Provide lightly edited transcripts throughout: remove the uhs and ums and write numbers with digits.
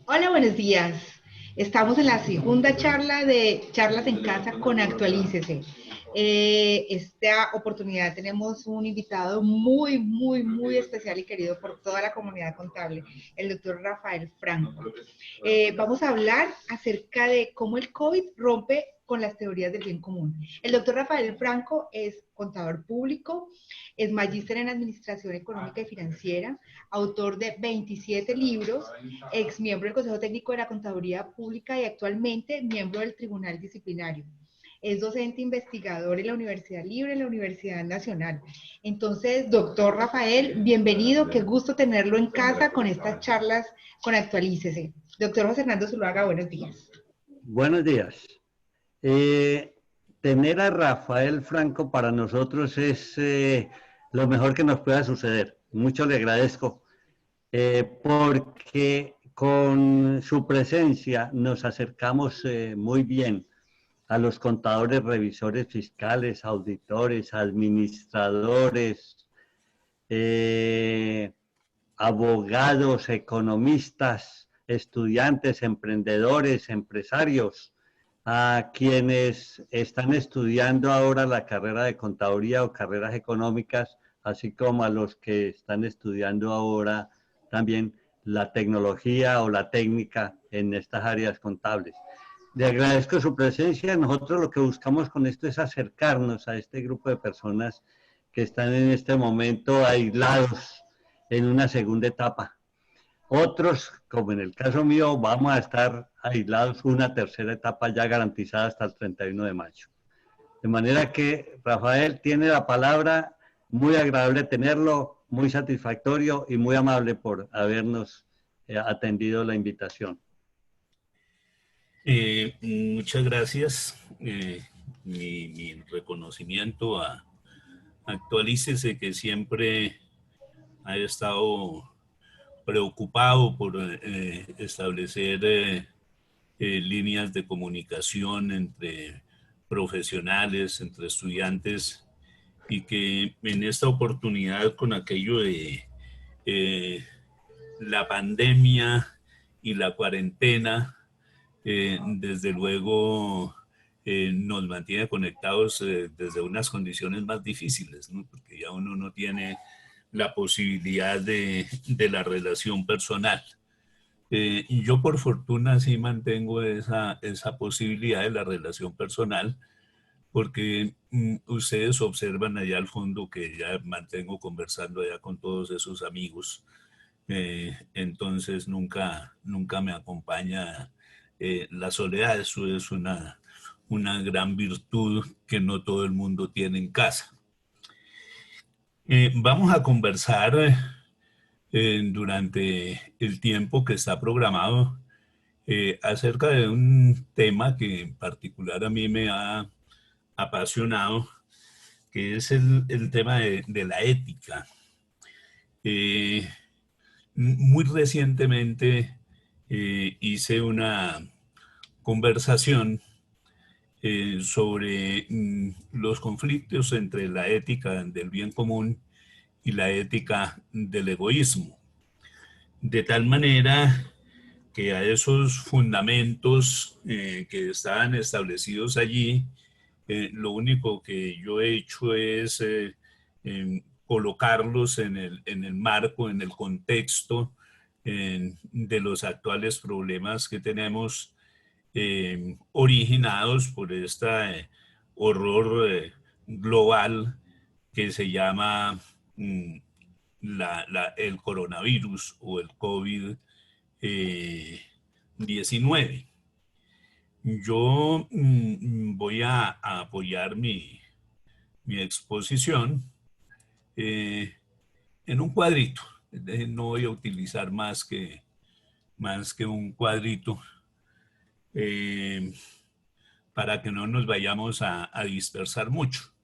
Hola, buenos días. Estamos en la segunda charla de Charlas en Casa con Actualícese. Esta oportunidad tenemos un invitado muy especial y querido por toda la comunidad contable, el doctor Rafael Franco. Vamos a hablar acerca de cómo el COVID rompe con las teorías del bien común. El doctor Rafael Franco es contador público, es magíster en Administración Económica y Financiera, autor de 27 libros, ex miembro del Consejo Técnico de la Contaduría Pública y actualmente miembro del Tribunal Disciplinario. Es docente investigador en la Universidad Libre, en la Universidad Nacional. Entonces, doctor Rafael, bienvenido, qué gusto tenerlo en casa con estas charlas con Actualícese. Doctor José Hernando Zuluaga, buenos días. Buenos días. Eh, Tener a Rafael Franco para nosotros es lo mejor que nos pueda suceder. Mucho le agradezco, porque con su presencia nos acercamos muy bien a los contadores, revisores fiscales, auditores, administradores, eh, abogados, economistas, estudiantes, emprendedores, empresarios, a quienes están estudiando ahora la carrera de contaduría o carreras económicas, así como a los que están estudiando ahora también la tecnología o la técnica en estas áreas contables. Le agradezco su presencia. Nosotros lo que buscamos con esto es acercarnos a este grupo de personas que están en este momento aislados en una segunda etapa. Otros, como en el caso mío, vamos a estar aislados una tercera etapa ya garantizada hasta el 31 de mayo. De manera que Rafael tiene la palabra, muy agradable tenerlo, muy satisfactorio y muy amable por habernos atendido la invitación. Muchas gracias. Mi reconocimiento a Actualícese, que siempre ha estado preocupado por establecer líneas de comunicación entre profesionales, entre estudiantes, y que en esta oportunidad, con aquello de la pandemia y la cuarentena, desde luego nos mantiene conectados desde unas condiciones más difíciles, ¿no? Porque ya uno no tiene la posibilidad de la relación personal. Y yo por fortuna sí mantengo esa posibilidad de la relación personal, porque ustedes observan allá al fondo que ya mantengo conversando allá con todos esos amigos. Entonces nunca me acompaña la soledad. Eso es una gran virtud que no todo el mundo tiene en casa. Vamos a conversar durante el tiempo que está programado acerca de un tema que en particular a mí me ha apasionado, que es el tema de la ética. Muy recientemente hice una conversación sobre los conflictos entre la ética del bien común y la ética del egoísmo. De tal manera que a esos fundamentos que estaban establecidos allí, lo único que yo he hecho es colocarlos en el marco, en el contexto de los actuales problemas que tenemos originados por este horror global que se llama el coronavirus o el COVID-19. Yo voy a apoyar mi exposición en un cuadrito. No voy a utilizar más que un cuadrito para que no nos vayamos a dispersar mucho.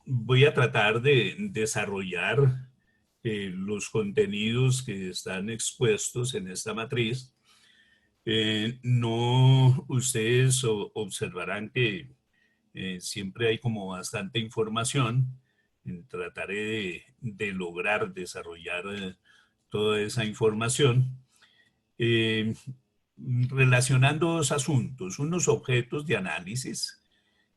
Voy a tratar de desarrollar los contenidos que están expuestos en esta matriz. No, ustedes observarán que siempre hay como bastante información. Trataré de lograr desarrollar toda esa información, relacionando dos asuntos, unos objetos de análisis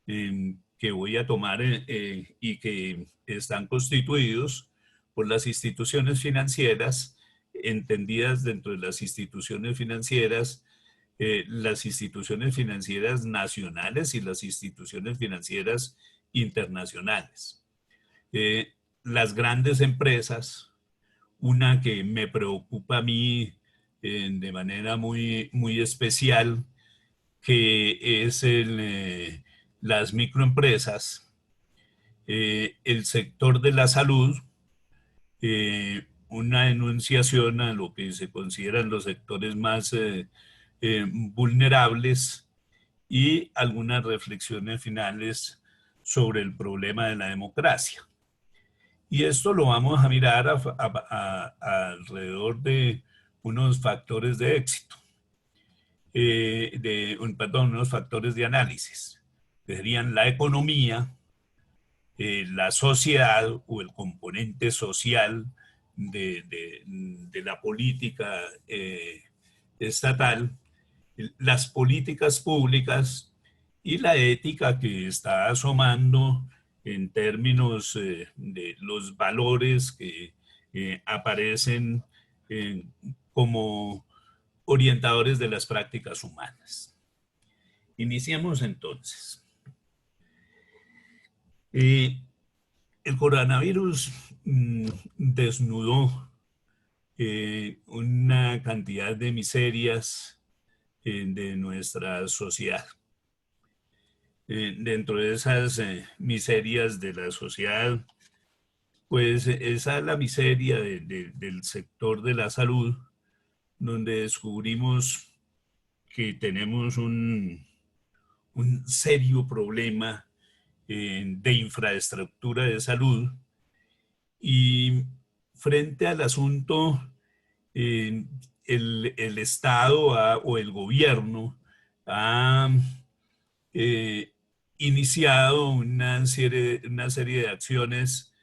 que voy a tomar y que están constituidos por las instituciones financieras, entendidas dentro de las instituciones financieras nacionales y las instituciones financieras internacionales. Las grandes empresas, una que me preocupa a mí de manera muy, muy especial, que es las microempresas, el sector de la salud, una enunciación a lo que se consideran los sectores más vulnerables y algunas reflexiones finales sobre el problema de la democracia. Y esto lo vamos a mirar alrededor de unos factores de éxito, unos factores de análisis. Serían la economía, la sociedad o el componente social de la política estatal, las políticas públicas y la ética que está asomando en términos de los valores que aparecen como orientadores de las prácticas humanas. Iniciemos entonces. El coronavirus desnudó una cantidad de miserias de nuestra sociedad. Dentro de esas miserias de la sociedad, pues esa es la miseria del sector de la salud, donde descubrimos que tenemos un serio problema de infraestructura de salud, y frente al asunto el Estado o el gobierno ha iniciado una serie de acciones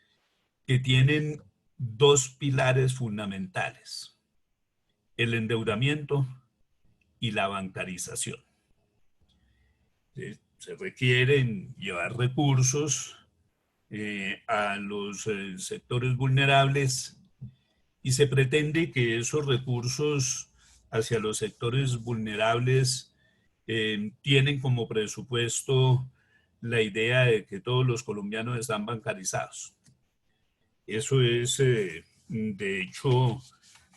que tienen dos pilares fundamentales: el endeudamiento y la bancarización. Se requieren llevar recursos a los sectores vulnerables, y se pretende que esos recursos hacia los sectores vulnerables tienen como presupuesto la idea de que todos los colombianos están bancarizados. Eso es, de hecho,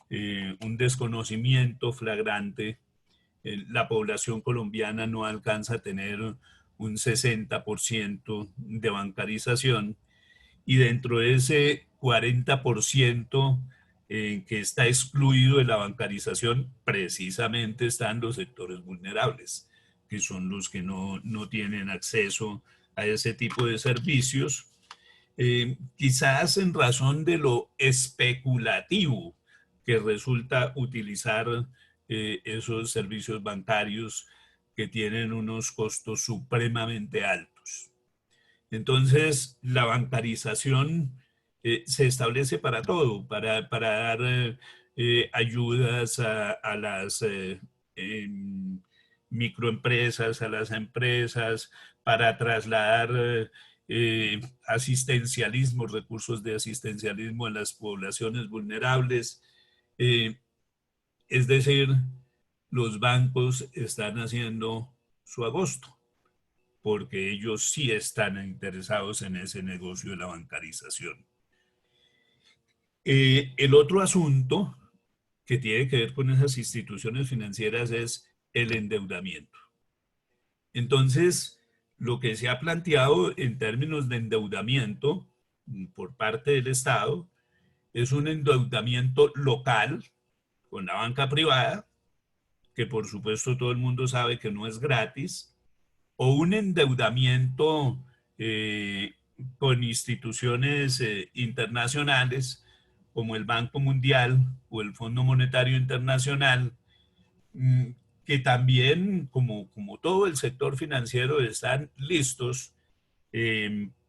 un desconocimiento flagrante. La población colombiana no alcanza a tener un 60% de bancarización, y dentro de ese 40% que está excluido de la bancarización, precisamente están los sectores vulnerables, que son los que no tienen acceso a ese tipo de servicios, quizás en razón de lo especulativo que resulta utilizar esos servicios bancarios, que tienen unos costos supremamente altos. Entonces, la bancarización se establece para todo, para dar ayudas a las microempresas, a las empresas, para trasladar asistencialismo, recursos de asistencialismo a las poblaciones vulnerables. Es decir, los bancos están haciendo su agosto, porque ellos sí están interesados en ese negocio de la bancarización. El otro asunto que tiene que ver con esas instituciones financieras es el endeudamiento. Entonces, lo que se ha planteado en términos de endeudamiento por parte del Estado es un endeudamiento local con la banca privada, que por supuesto todo el mundo sabe que no es gratis, o un endeudamiento con instituciones internacionales como el Banco Mundial o el Fondo Monetario Internacional, que también, como todo el sector financiero, están listos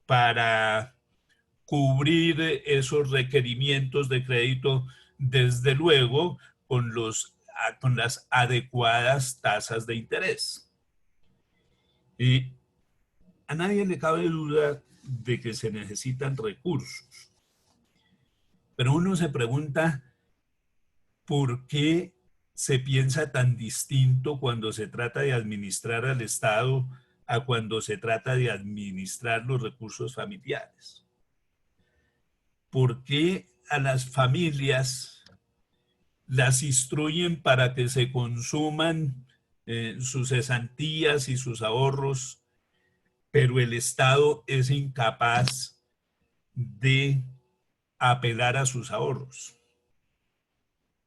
para cubrir esos requerimientos de crédito desde luego con las adecuadas tasas de interés. Y a nadie le cabe duda de que se necesitan recursos, pero uno se pregunta por qué se piensa tan distinto cuando se trata de administrar al Estado a cuando se trata de administrar los recursos familiares. ¿Por qué a las familias las instruyen para que se consuman sus cesantías y sus ahorros, pero el Estado es incapaz de apelar a sus ahorros?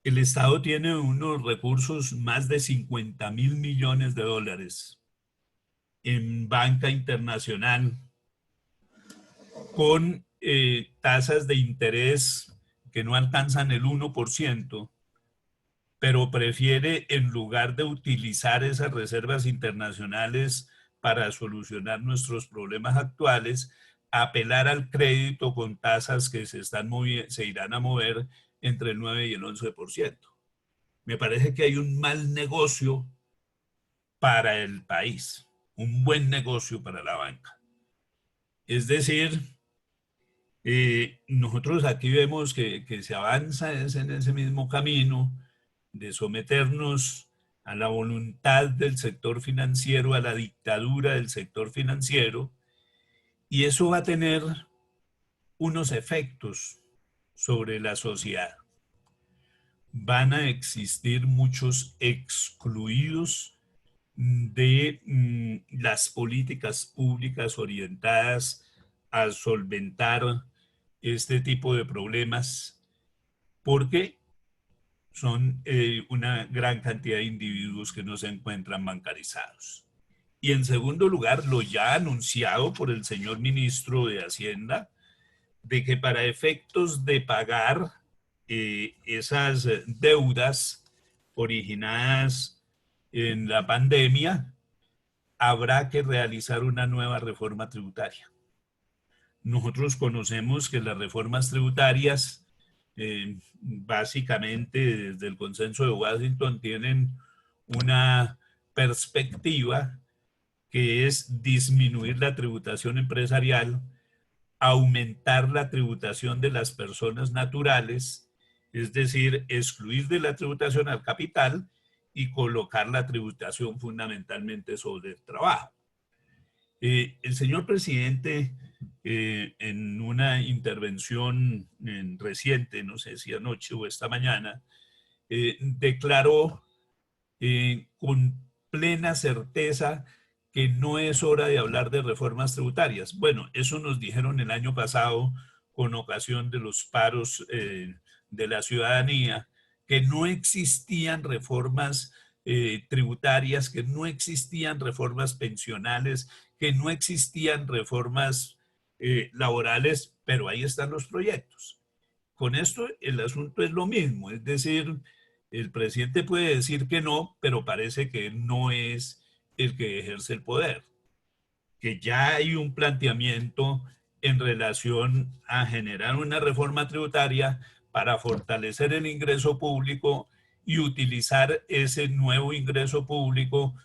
El Estado tiene unos recursos, más de 50.000 millones de dólares en banca internacional, con tasas de interés que no alcanzan el 1%, pero prefiere, en lugar de utilizar esas reservas internacionales para solucionar nuestros problemas actuales, apelar al crédito con tasas que se irán a mover entre el 9 y el 11%. Me parece que hay un mal negocio para el país, un buen negocio para la banca. Es decir, nosotros aquí vemos que se avanza en ese mismo camino de someternos a la voluntad del sector financiero, a la dictadura del sector financiero, y eso va a tener unos efectos sobre la sociedad. Van a existir muchos excluidos de las políticas públicas orientadas a solventar este tipo de problemas, porque son una gran cantidad de individuos que no se encuentran bancarizados. Y en segundo lugar, lo ya anunciado por el señor ministro de Hacienda, de que para efectos de pagar esas deudas originadas en la pandemia, habrá que realizar una nueva reforma tributaria. Nosotros conocemos que las reformas tributarias, básicamente desde el Consenso de Washington, tienen una perspectiva que es disminuir la tributación empresarial, aumentar la tributación de las personas naturales, es decir, excluir de la tributación al capital y colocar la tributación fundamentalmente sobre el trabajo. El señor presidente, en una intervención reciente, no sé si anoche o esta mañana, declaró con plena certeza que no es hora de hablar de reformas tributarias. Bueno, eso nos dijeron el año pasado con ocasión de los paros de la ciudadanía, que no existían reformas tributarias, que no existían reformas pensionales, que no existían reformas laborales, pero ahí están los proyectos. Con esto el asunto es lo mismo, es decir, el presidente puede decir que no, pero parece que no es el que ejerce el poder, que ya hay un planteamiento en relación a generar una reforma tributaria para fortalecer el ingreso público y utilizar ese nuevo ingreso público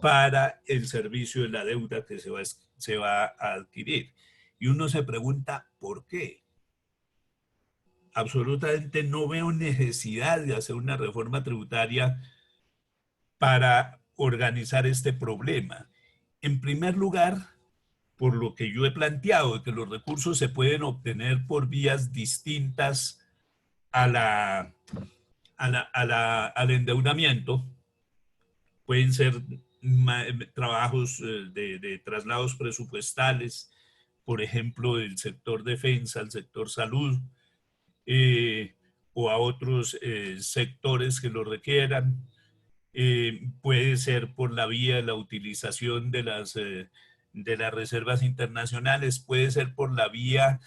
para el servicio de la deuda que se va a adquirir. Y uno se pregunta, ¿por qué? Absolutamente no veo necesidad de hacer una reforma tributaria para organizar este problema. En primer lugar, por lo que yo he planteado, de que los recursos se pueden obtener por vías distintas al endeudamiento. Pueden ser trabajos de traslados presupuestales, por ejemplo, del sector defensa al sector salud, o a otros sectores que lo requieran. Puede ser por la vía de la utilización de las reservas internacionales, puede ser por la vía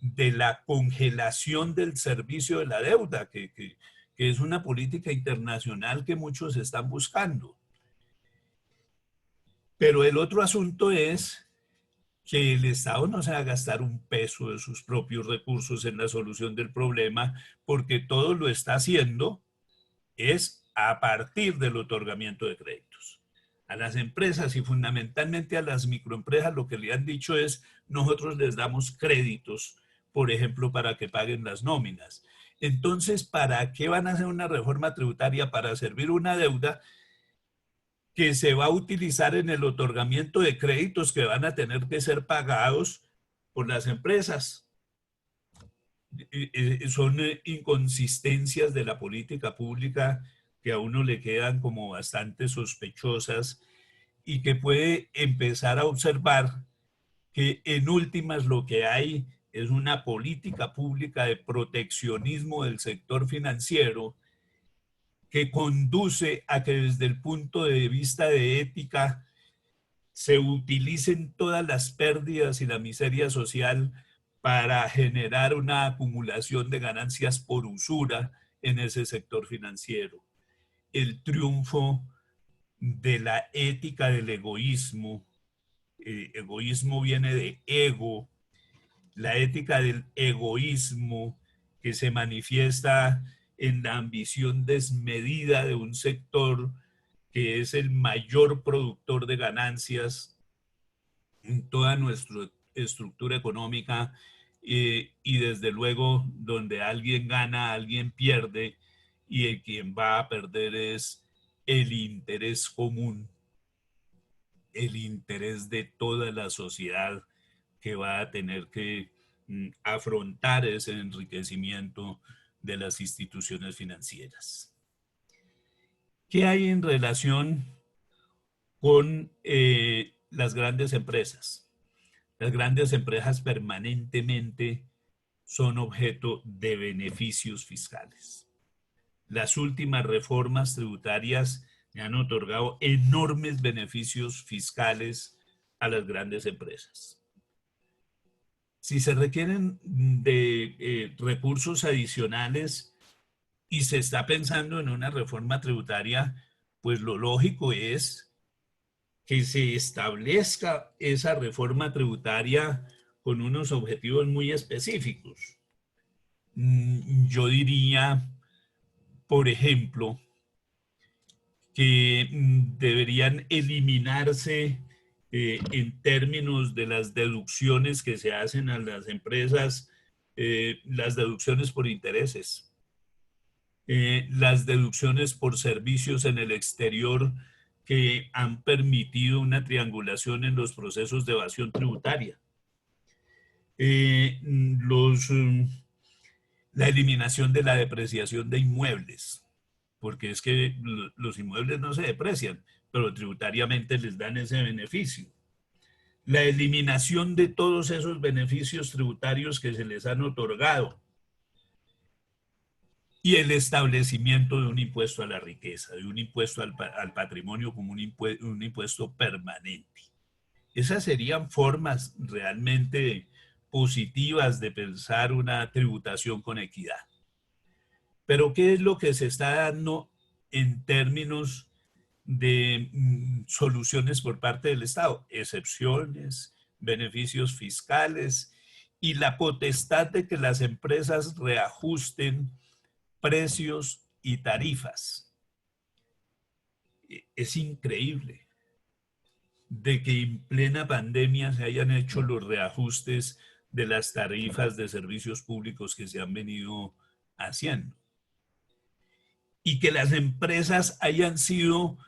de la congelación del servicio de la deuda, que es una política internacional que muchos están buscando. Pero el otro asunto es que el Estado no se va a gastar un peso de sus propios recursos en la solución del problema, porque todo lo está haciendo es a partir del otorgamiento de créditos. A las empresas y fundamentalmente a las microempresas lo que le han dicho es, nosotros les damos créditos, por ejemplo, para que paguen las nóminas. Entonces, ¿para qué van a hacer una reforma tributaria? Para servir una deuda que se va a utilizar en el otorgamiento de créditos que van a tener que ser pagados por las empresas. Son inconsistencias de la política pública que a uno le quedan como bastante sospechosas y que puede empezar a observar que en últimas lo que hay es una política pública de proteccionismo del sector financiero que conduce a que desde el punto de vista de ética se utilicen todas las pérdidas y la miseria social para generar una acumulación de ganancias por usura en ese sector financiero. El triunfo de la ética del egoísmo. Egoísmo viene de ego. La ética del egoísmo que se manifiesta en la ambición desmedida de un sector que es el mayor productor de ganancias en toda nuestra estructura económica, y desde luego donde alguien gana, alguien pierde, y el quien va a perder es el interés común, el interés de toda la sociedad que va a tener que afrontar ese enriquecimiento de las instituciones financieras. ¿Qué hay en relación con las grandes empresas? Las grandes empresas permanentemente son objeto de beneficios fiscales. Las últimas reformas tributarias le han otorgado enormes beneficios fiscales a las grandes empresas. Si se requieren de recursos adicionales y se está pensando en una reforma tributaria, pues lo lógico es que se establezca esa reforma tributaria con unos objetivos muy específicos. Yo diría, por ejemplo, que deberían eliminarse en términos de las deducciones que se hacen a las empresas, las deducciones por intereses, las deducciones por servicios en el exterior que han permitido una triangulación en los procesos de evasión tributaria. La eliminación de la depreciación de inmuebles, porque es que los inmuebles no se deprecian, pero tributariamente les dan ese beneficio. La eliminación de todos esos beneficios tributarios que se les han otorgado. Y el establecimiento de un impuesto a la riqueza, de un impuesto al patrimonio como un impuesto permanente. Esas serían formas realmente positivas de pensar una tributación con equidad. Pero ¿qué es lo que se está dando en términos de soluciones por parte del Estado? Excepciones, beneficios fiscales y la potestad de que las empresas reajusten precios y tarifas. Es increíble de que en plena pandemia se hayan hecho los reajustes de las tarifas de servicios públicos que se han venido haciendo. Y que las empresas hayan sido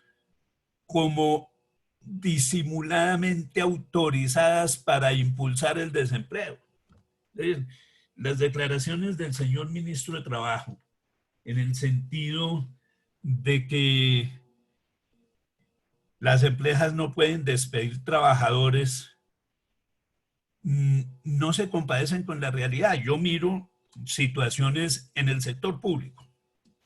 como disimuladamente autorizadas para impulsar el desempleo. Las declaraciones del señor ministro de Trabajo, en el sentido de que las empresas no pueden despedir trabajadores, no se compadecen con la realidad. Yo miro situaciones en el sector público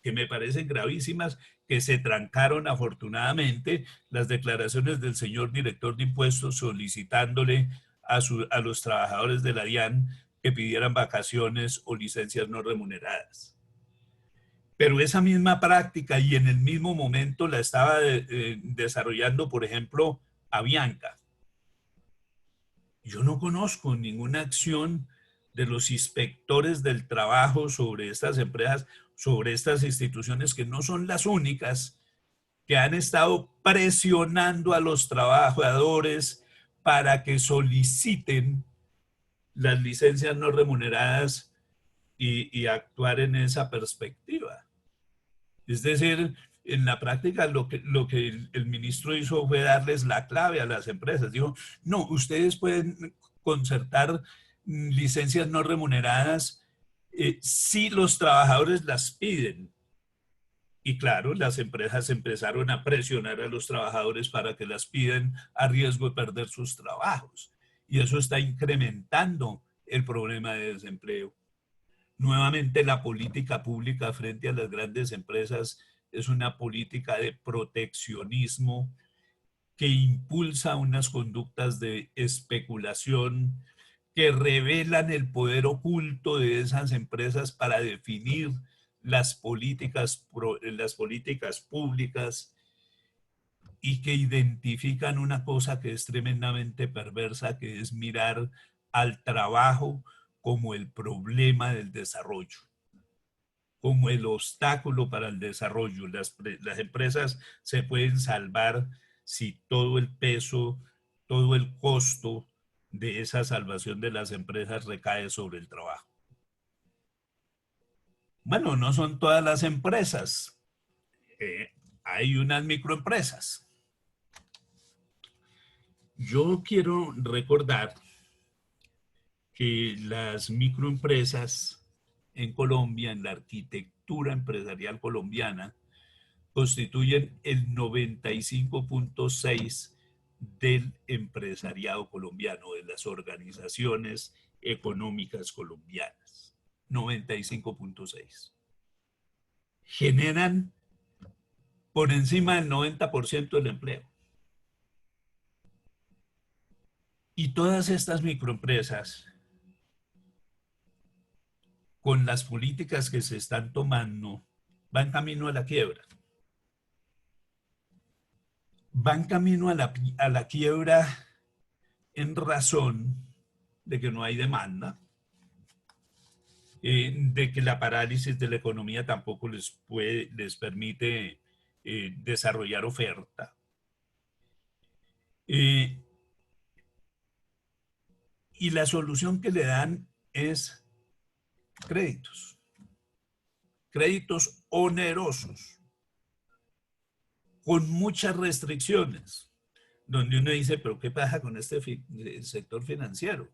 que me parecen gravísimas, que se trancaron afortunadamente, las declaraciones del señor director de impuestos solicitándole a los trabajadores de la DIAN que pidieran vacaciones o licencias no remuneradas. Pero esa misma práctica y en el mismo momento la estaba desarrollando, por ejemplo, Avianca. yo no conozco ninguna acción de los inspectores del trabajo sobre estas empresas, sobre estas instituciones que no son las únicas que han estado presionando a los trabajadores para que soliciten las licencias no remuneradas y actuar en esa perspectiva. Es decir, en la práctica lo que el ministro hizo fue darles la clave a las empresas. Dijo, no, ustedes pueden concertar licencias no remuneradas si los trabajadores las piden. Y claro, las empresas empezaron a presionar a los trabajadores para que las pidan a riesgo de perder sus trabajos. Y eso está incrementando el problema de desempleo. Nuevamente, la política pública frente a las grandes empresas es una política de proteccionismo que impulsa unas conductas de especulación que revelan el poder oculto de esas empresas para definir las políticas públicas y que identifican una cosa que es tremendamente perversa, que es mirar al trabajo como el problema del desarrollo, como el obstáculo para el desarrollo. Las empresas se pueden salvar si todo el peso, todo el costo de esa salvación de las empresas recae sobre el trabajo. Bueno, no son todas las empresas. Hay unas microempresas. Yo quiero recordar que las microempresas en Colombia, en la arquitectura empresarial colombiana, constituyen el 95.6% del empresariado colombiano, de las organizaciones económicas colombianas. 95.6%. Generan por encima del 90% del empleo. Y todas estas microempresas, con las políticas que se están tomando, van camino a la quiebra. Van camino a la quiebra en razón de que no hay demanda, de que la parálisis de la economía tampoco les permite desarrollar oferta. Y la solución que le dan es créditos. Créditos onerosos, con muchas restricciones, donde uno dice, pero ¿qué pasa con este sector financiero?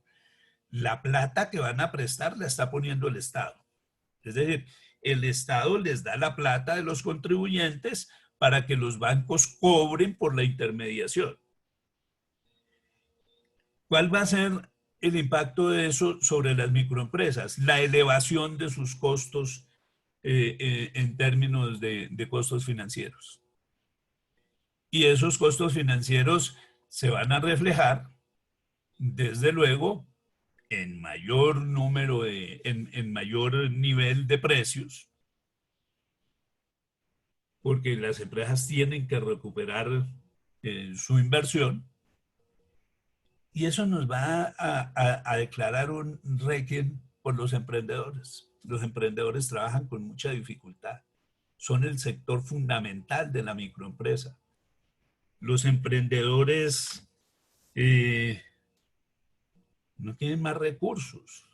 La plata que van a prestar la está poniendo el Estado. Es decir, el Estado les da la plata de los contribuyentes para que los bancos cobren por la intermediación. ¿Cuál va a ser el impacto de eso sobre las microempresas? La elevación de sus costos en términos de costos financieros. Y esos costos financieros se van a reflejar, desde luego, en mayor número en mayor nivel de precios, porque las empresas tienen que recuperar su inversión, y eso nos va a declarar un requiem por los emprendedores. Los emprendedores trabajan con mucha dificultad, son el sector fundamental de la microempresa. Los emprendedores no tienen más recursos.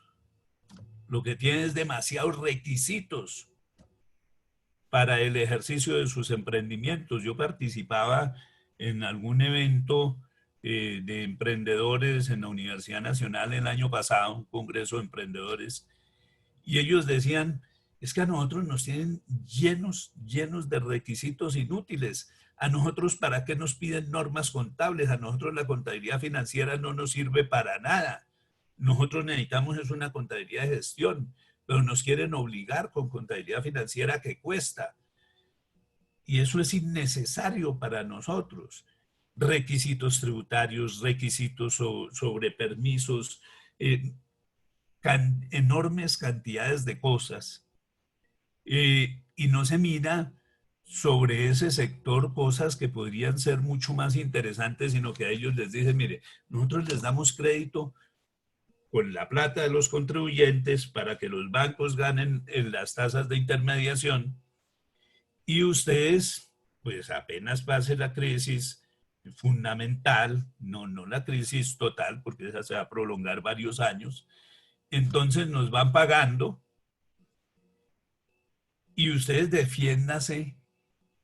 Lo que tienen es demasiados requisitos para el ejercicio de sus emprendimientos. Yo participaba en algún evento de emprendedores en la Universidad Nacional el año pasado, un congreso de emprendedores, y ellos decían, es que a nosotros nos tienen llenos de requisitos inútiles. A nosotros, ¿para qué nos piden normas contables? A nosotros la contabilidad financiera no nos sirve para nada. Nosotros necesitamos es una contabilidad de gestión, pero nos quieren obligar con contabilidad financiera que cuesta. Y eso es innecesario para nosotros. Requisitos tributarios, requisitos sobre permisos, enormes cantidades de cosas. Y no se mira sobre ese sector cosas que podrían ser mucho más interesantes, sino que a ellos les dicen, mire, nosotros les damos crédito con la plata de los contribuyentes para que los bancos ganen en las tasas de intermediación y ustedes, pues apenas pase la crisis fundamental, no la crisis total, porque esa se va a prolongar varios años, entonces nos van pagando y ustedes defiéndase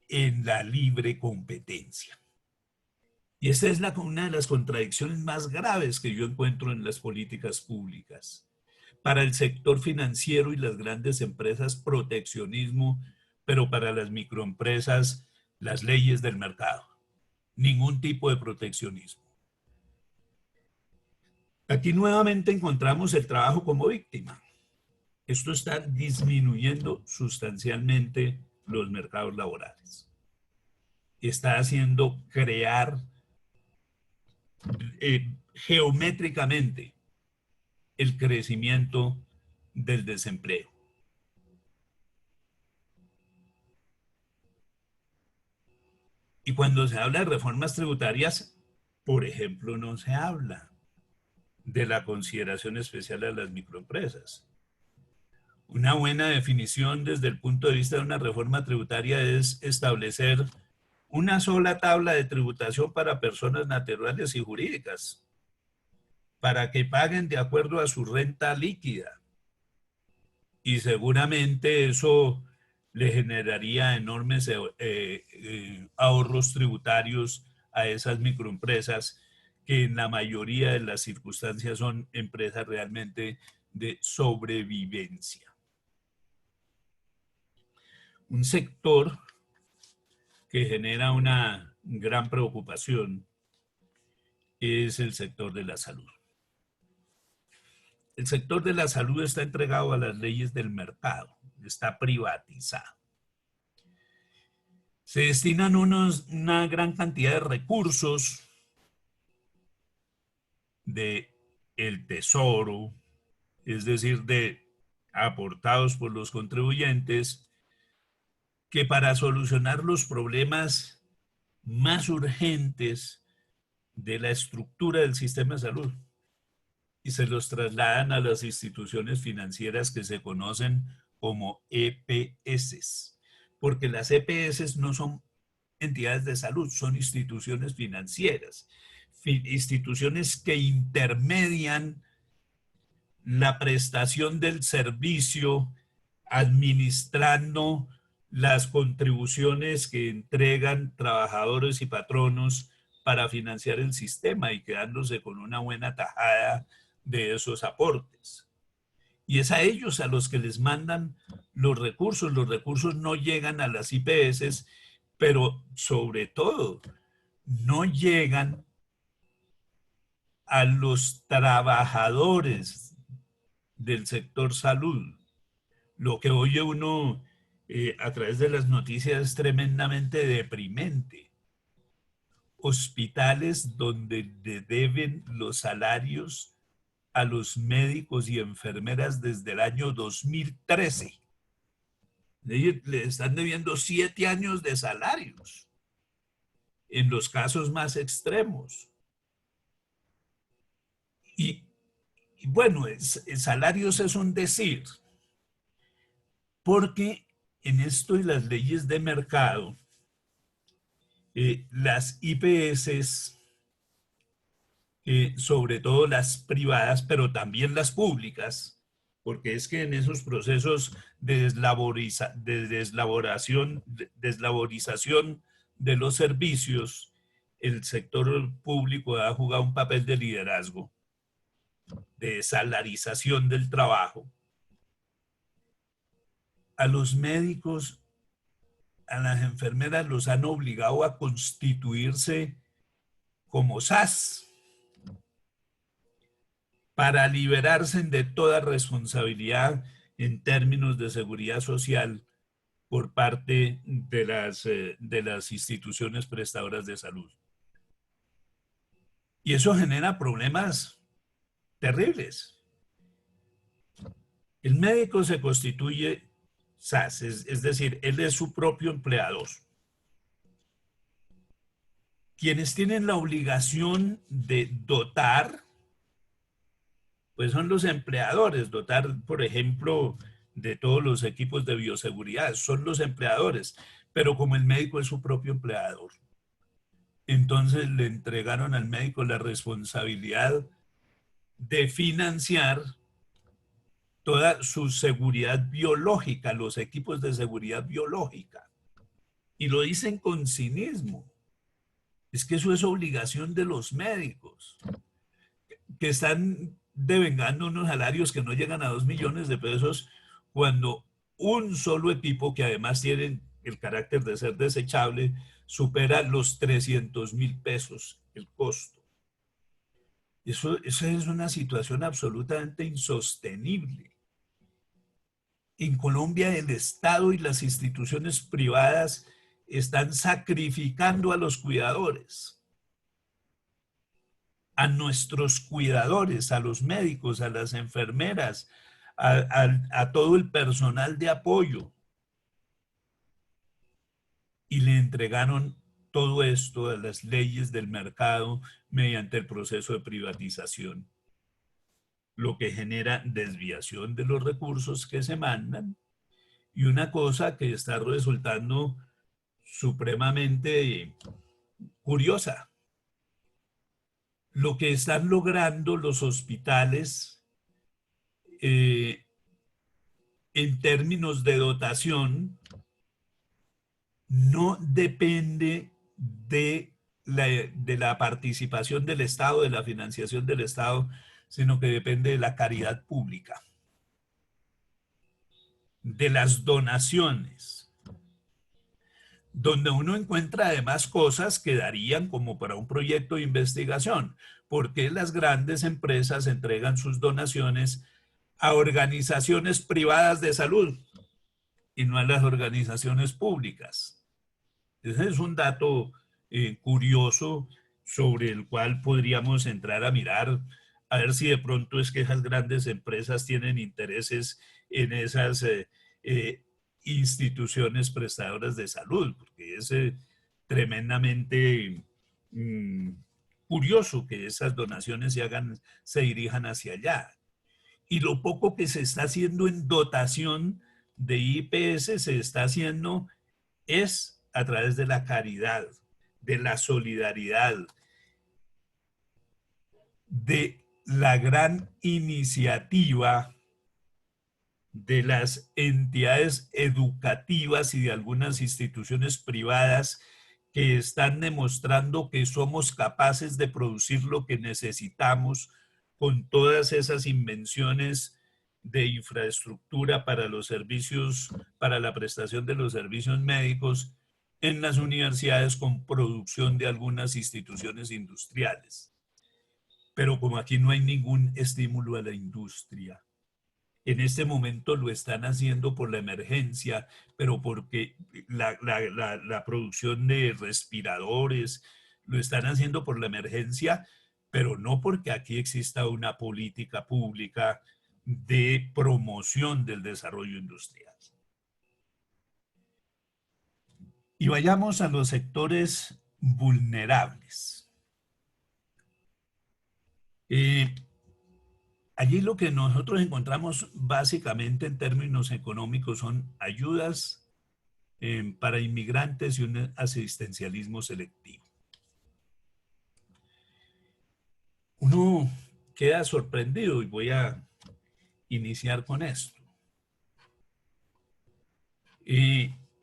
en la libre competencia. Y esta es una de las contradicciones más graves que yo encuentro en las políticas públicas. Para el sector financiero y las grandes empresas, proteccionismo, pero para las microempresas, las leyes del mercado. Ningún tipo de proteccionismo. Aquí nuevamente encontramos el trabajo como víctima. Esto está disminuyendo sustancialmente los mercados laborales. Está haciendo crear geométricamente el crecimiento del desempleo. Y cuando se habla de reformas tributarias, por ejemplo, no se habla de la consideración especial a las microempresas. Una buena definición desde el punto de vista de una reforma tributaria es establecer una sola tabla de tributación para personas naturales y jurídicas, para que paguen de acuerdo a su renta líquida. Y seguramente eso le generaría enormes ahorros tributarios a esas microempresas que en la mayoría de las circunstancias son empresas realmente de sobrevivencia. Un sector que genera una gran preocupación es el sector de la salud. El sector de la salud está entregado a las leyes del mercado, está privatizado. Se destinan una gran cantidad de recursos del tesoro, es decir, aportados por los contribuyentes, que para solucionar los problemas más urgentes de la estructura del sistema de salud y se los trasladan a las instituciones financieras que se conocen como EPS, porque las EPS no son entidades de salud, son instituciones financieras, instituciones que intermedian la prestación del servicio administrando las contribuciones que entregan trabajadores y patronos para financiar el sistema y quedándose con una buena tajada de esos aportes. Y es a ellos a los que les mandan los recursos. Los recursos no llegan a las IPS, pero sobre todo no llegan a los trabajadores del sector salud. Lo que oye uno a través de las noticias es tremendamente deprimente. Hospitales donde deben los salarios a los médicos y enfermeras desde el año 2013. Le están debiendo 7 años de salarios en los casos más extremos. Y bueno, salarios es un decir, porque en esto y las leyes de mercado, las IPS, sobre todo las privadas, pero también las públicas, porque es que en esos procesos de deslaborización de los servicios, el sector público ha jugado un papel de liderazgo, de salarización del trabajo. A los médicos, a las enfermeras los han obligado a constituirse como SAS para liberarse de toda responsabilidad en términos de seguridad social por parte de las instituciones prestadoras de salud. Y eso genera problemas terribles. El médico se constituye SAS, es decir, él es su propio empleador. Quienes tienen la obligación de dotar, pues son los empleadores. Dotar, por ejemplo, de todos los equipos de bioseguridad, son los empleadores. Pero como el médico es su propio empleador, entonces le entregaron al médico la responsabilidad de financiar toda su seguridad biológica, los equipos de seguridad biológica. Y lo dicen con cinismo. Es que eso es obligación de los médicos, que están devengando unos salarios que no llegan a 2 millones de pesos cuando un solo equipo, que además tiene el carácter de ser desechable, supera los 300.000 pesos el costo. Eso es una situación absolutamente insostenible. En Colombia, el Estado y las instituciones privadas están sacrificando a los cuidadores, a nuestros cuidadores, a los médicos, a las enfermeras, a todo el personal de apoyo. Y le entregaron todo esto a las leyes del mercado mediante el proceso de privatización, lo que genera desviación de los recursos que se mandan y una cosa que está resultando supremamente curiosa. Lo que están logrando los hospitales en términos de dotación no depende de la participación del Estado, de la financiación del Estado, sino que depende de la caridad pública, de las donaciones, donde uno encuentra además cosas que darían como para un proyecto de investigación. ¿Por qué las grandes empresas entregan sus donaciones a organizaciones privadas de salud y no a las organizaciones públicas? Ese es un dato curioso sobre el cual podríamos entrar a mirar, a ver si de pronto es que esas grandes empresas tienen intereses en esas instituciones prestadoras de salud, porque es tremendamente curioso que esas donaciones se dirijan hacia allá. Y lo poco que se está haciendo en dotación de IPS se está haciendo es a través de la caridad, de la solidaridad, de la gran iniciativa de las entidades educativas y de algunas instituciones privadas que están demostrando que somos capaces de producir lo que necesitamos con todas esas invenciones de infraestructura para los servicios, para la prestación de los servicios médicos en las universidades con producción de algunas instituciones industriales. Pero como aquí no hay ningún estímulo a la industria, en este momento lo están haciendo por la emergencia, pero porque la producción de respiradores lo están haciendo por la emergencia, pero no porque aquí exista una política pública de promoción del desarrollo industrial. Y vayamos a los sectores vulnerables. Allí lo que nosotros encontramos básicamente en términos económicos son ayudas para inmigrantes y un asistencialismo selectivo. Uno queda sorprendido y voy a iniciar con esto.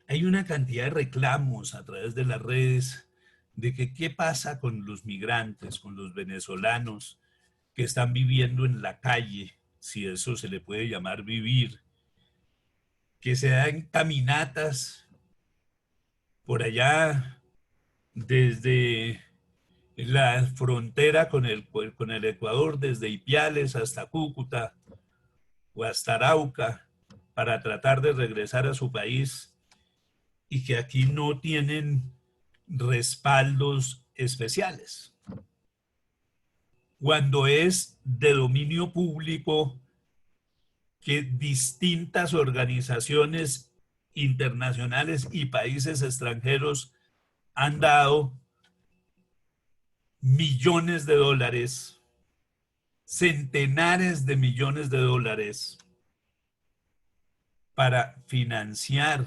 Hay una cantidad de reclamos a través de las redes de que qué pasa con los migrantes, con los venezolanos que están viviendo en la calle, si eso se le puede llamar vivir, que se dan caminatas por allá desde la frontera con el Ecuador, desde Ipiales hasta Cúcuta o hasta Arauca, para tratar de regresar a su país y que aquí no tienen respaldos especiales. Cuando es de dominio público que distintas organizaciones internacionales y países extranjeros han dado millones de dólares, centenares de millones de dólares para financiar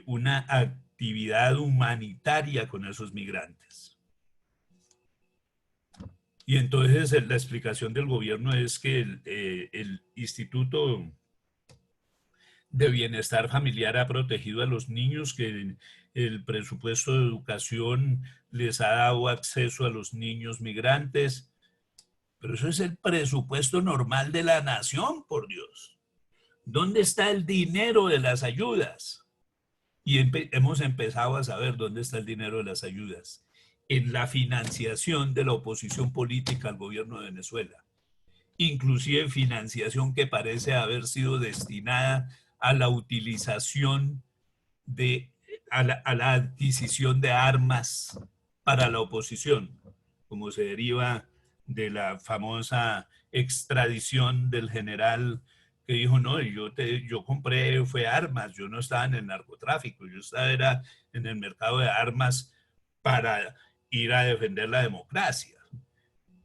una actividad humanitaria con esos migrantes. Y entonces la explicación del gobierno es que el Instituto de Bienestar Familiar ha protegido a los niños, que el presupuesto de educación les ha dado acceso a los niños migrantes. Pero eso es el presupuesto normal de la nación, por Dios. ¿Dónde está el dinero de las ayudas? Y hemos empezado a saber dónde está el dinero de las ayudas. En la financiación de la oposición política al gobierno de Venezuela. Inclusive financiación que parece haber sido destinada a la utilización a la adquisición de armas para la oposición, como se deriva de la famosa extradición del general que dijo, no, yo compré, fue armas, yo no estaba en el narcotráfico, yo estaba en el mercado de armas para ir a defender la democracia.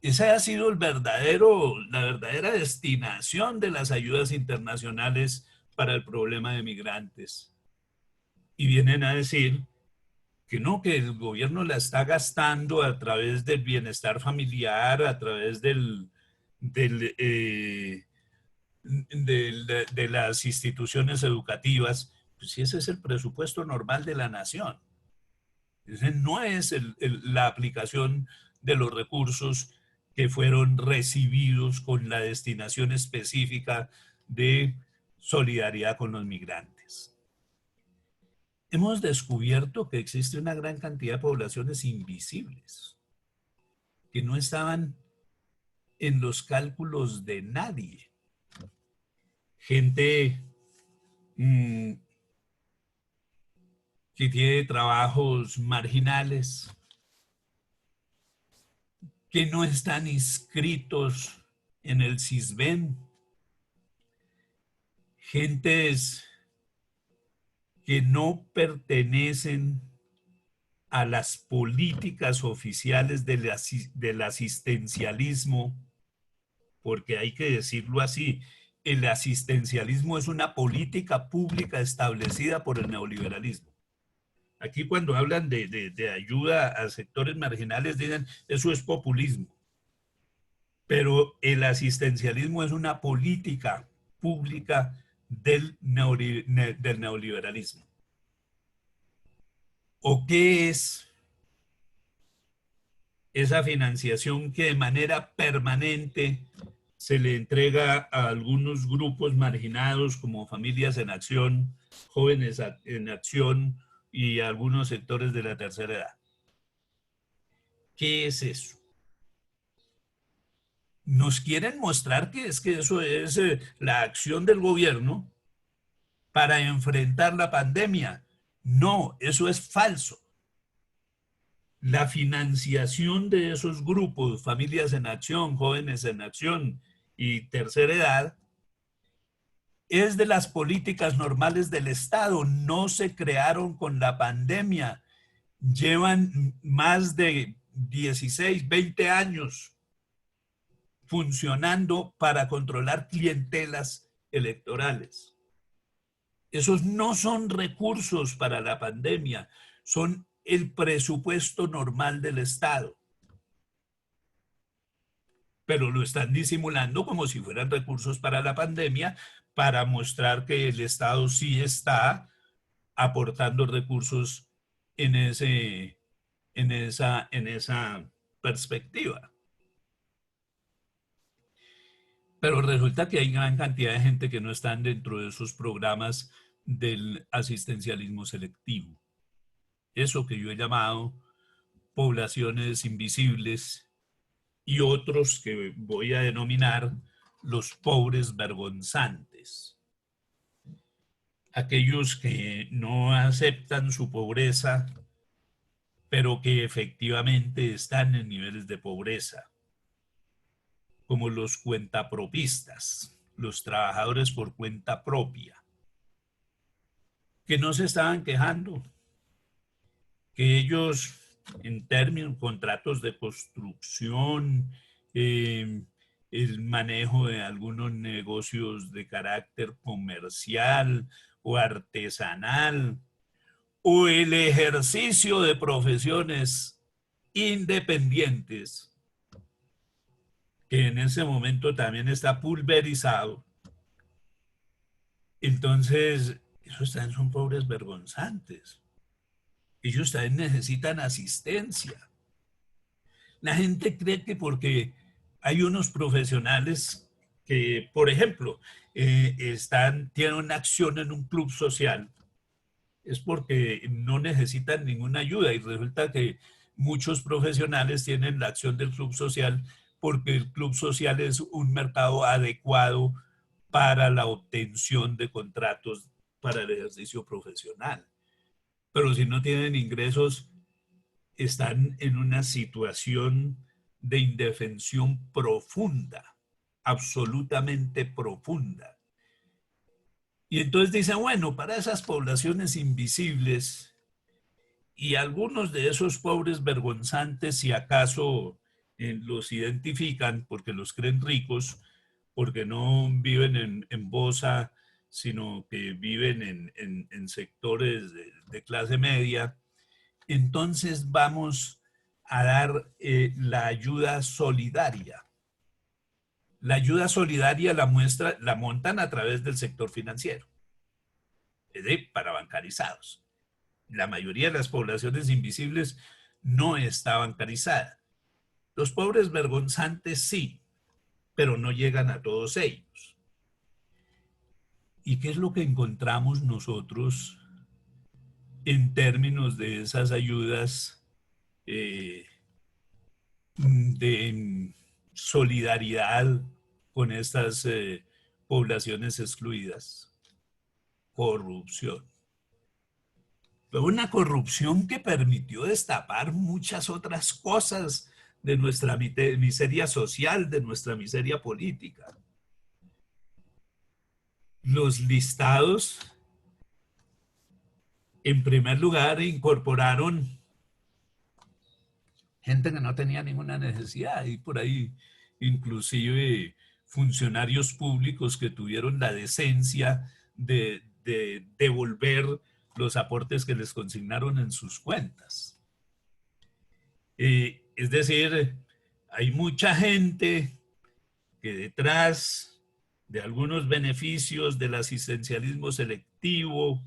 Esa ha sido la verdadera destinación de las ayudas internacionales para el problema de migrantes. Y vienen a decir que no, que el gobierno la está gastando a través del bienestar familiar, a través de las instituciones educativas. Pues si ese es el presupuesto normal de la nación. Ese no es la aplicación de los recursos que fueron recibidos con la destinación específica de solidaridad con los migrantes. Hemos descubierto que existe una gran cantidad de poblaciones invisibles que no estaban en los cálculos de nadie. Gente que tiene trabajos marginales, que no están inscritos en el SISBEN, gentes que no pertenecen a las políticas oficiales del asistencialismo, porque hay que decirlo así, el asistencialismo es una política pública establecida por el neoliberalismo. Aquí cuando hablan de ayuda a sectores marginales dicen, eso es populismo. Pero el asistencialismo es una política pública del neoliberalismo. ¿O qué es esa financiación que de manera permanente se le entrega a algunos grupos marginados como Familias en Acción, Jóvenes en Acción y algunos sectores de la tercera edad? ¿Qué es eso? Nos quieren mostrar que eso es la acción del gobierno para enfrentar la pandemia. No, eso es falso. La financiación de esos grupos, Familias en Acción, Jóvenes en Acción y Tercera Edad, es de las políticas normales del Estado. No se crearon con la pandemia. Llevan más de 16, 20 años funcionando para controlar clientelas electorales. Esos no son recursos para la pandemia, son el presupuesto normal del Estado. Pero lo están disimulando como si fueran recursos para la pandemia para mostrar que el Estado sí está aportando recursos en esa perspectiva. Pero resulta que hay gran cantidad de gente que no están dentro de esos programas del asistencialismo selectivo. Eso que yo he llamado poblaciones invisibles y otros que voy a denominar los pobres vergonzantes. Aquellos que no aceptan su pobreza, pero que efectivamente están en niveles de pobreza, como los cuentapropistas, los trabajadores por cuenta propia. que no se estaban quejando, que ellos en términos, contratos de construcción, el manejo de algunos negocios de carácter comercial o artesanal, o el ejercicio de profesiones independientes, que en ese momento también está pulverizado. Entonces, esos también son pobres vergonzantes. Ellos también necesitan asistencia. La gente cree que porque hay unos profesionales que, por ejemplo, tienen una acción en un club social, es porque no necesitan ninguna ayuda, y resulta que muchos profesionales tienen la acción del club social porque el club social es un mercado adecuado para la obtención de contratos para el ejercicio profesional. Pero si no tienen ingresos, están en una situación de indefensión profunda, absolutamente profunda. Y entonces dicen, bueno, para esas poblaciones invisibles y algunos de esos pobres vergonzantes, si acaso los identifican porque los creen ricos, porque no viven en Bosa, sino que viven en sectores de clase media, entonces vamos a dar la ayuda solidaria. La ayuda solidaria la montan a través del sector financiero, es decir, para bancarizados. La mayoría de las poblaciones invisibles no está bancarizada. Los pobres vergonzantes sí, pero no llegan a todos ellos. ¿Y qué es lo que encontramos nosotros en términos de esas ayudas de solidaridad con estas poblaciones excluidas? Corrupción. Pero una corrupción que permitió destapar muchas otras cosas de nuestra miseria social, de nuestra miseria política. Los listados, en primer lugar, incorporaron gente que no tenía ninguna necesidad, y por ahí inclusive funcionarios públicos que tuvieron la decencia de devolver los aportes que les consignaron en sus cuentas. Es decir, hay mucha gente que detrás de algunos beneficios del asistencialismo selectivo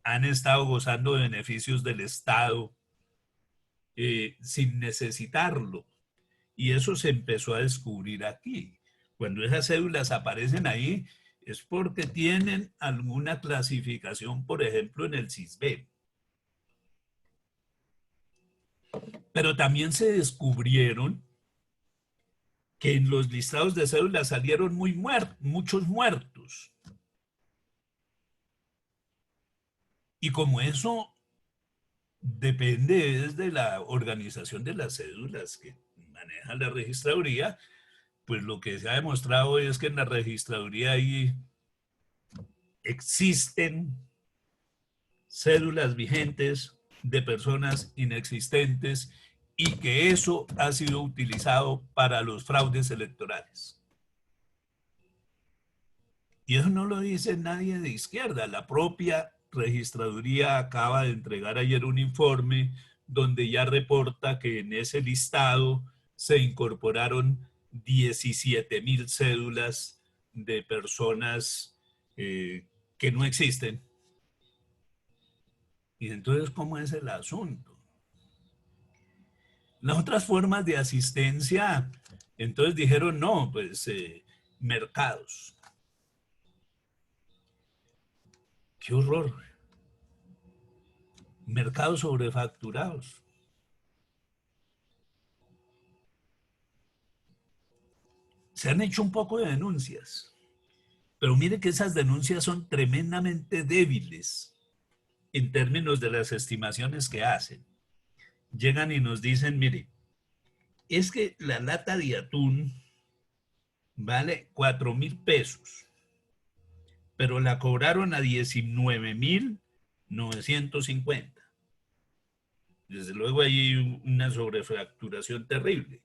han estado gozando de beneficios del Estado sin necesitarlo. Y eso se empezó a descubrir aquí. Cuando esas cédulas aparecen ahí, es porque tienen alguna clasificación, por ejemplo, en el SISBEN. Pero también se descubrieron que en los listados de cédulas salieron muchos muertos. Y como eso depende de la organización de las cédulas que maneja la registraduría, pues lo que se ha demostrado es que en la registraduría ahí existen cédulas vigentes de personas inexistentes y que eso ha sido utilizado para los fraudes electorales. Y eso no lo dice nadie de izquierda. La propia registraduría acaba de entregar ayer un informe donde ya reporta que en ese listado se incorporaron 17,000 cédulas de personas que no existen. Y entonces, ¿cómo es el asunto? Las otras formas de asistencia, entonces dijeron, no, pues mercados. ¡Qué horror! Mercados sobrefacturados. Se han hecho un poco de denuncias, pero mire que esas denuncias son tremendamente débiles en términos de las estimaciones que hacen. Llegan y nos dicen, mire, es que la lata de atún vale 4,000 pesos, pero la cobraron a 19.950. Desde luego hay una sobrefacturación terrible.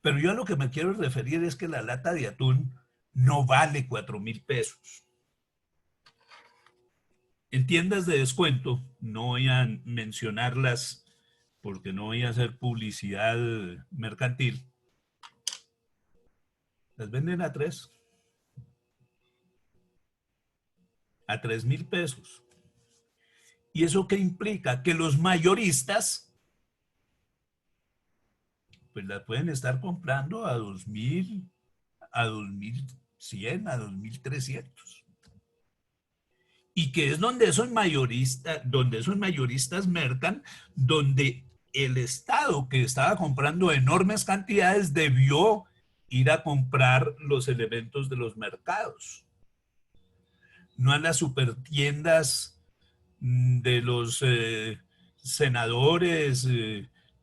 Pero yo a lo que me quiero referir es que la lata de atún no vale 4.000 pesos. En tiendas de descuento, no voy a mencionarlas porque no voy a hacer publicidad mercantil, las venden a 3.000 pesos. ¿Y eso qué implica? Que los mayoristas pues las pueden estar comprando a 2.000, a 2.100, a 2.300. Y que es donde esos mayoristas mercan, donde el Estado, que estaba comprando enormes cantidades, debió ir a comprar los elementos de los mercados. No a las supertiendas de los senadores,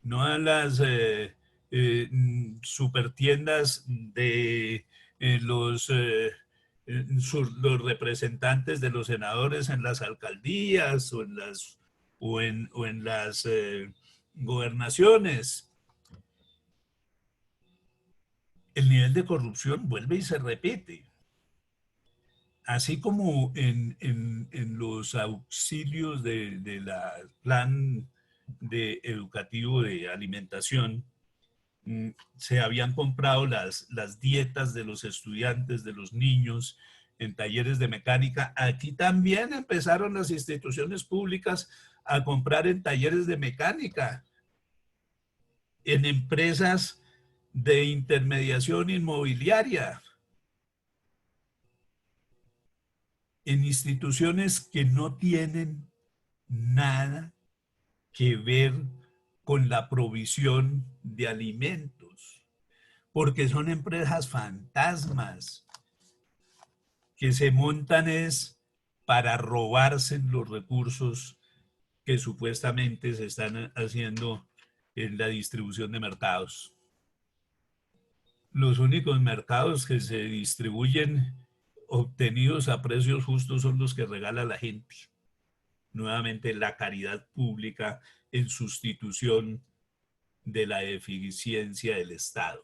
no a las supertiendas de los representantes de los senadores en las alcaldías o en las gobernaciones. El nivel de corrupción vuelve y se repite. Así como en los auxilios de la plan educativo de alimentación, se habían comprado las dietas de los estudiantes, de los niños, en talleres de mecánica. Aquí también empezaron las instituciones públicas a comprar en talleres de mecánica, en empresas de intermediación inmobiliaria, en instituciones que no tienen nada que ver con la provisión de alimentos, porque son empresas fantasmas que se montan es para robarse los recursos que supuestamente se están haciendo en la distribución de mercados. Los únicos mercados que se distribuyen obtenidos a precios justos son los que regala la gente. Nuevamente, la caridad pública en sustitución de la eficiencia del Estado.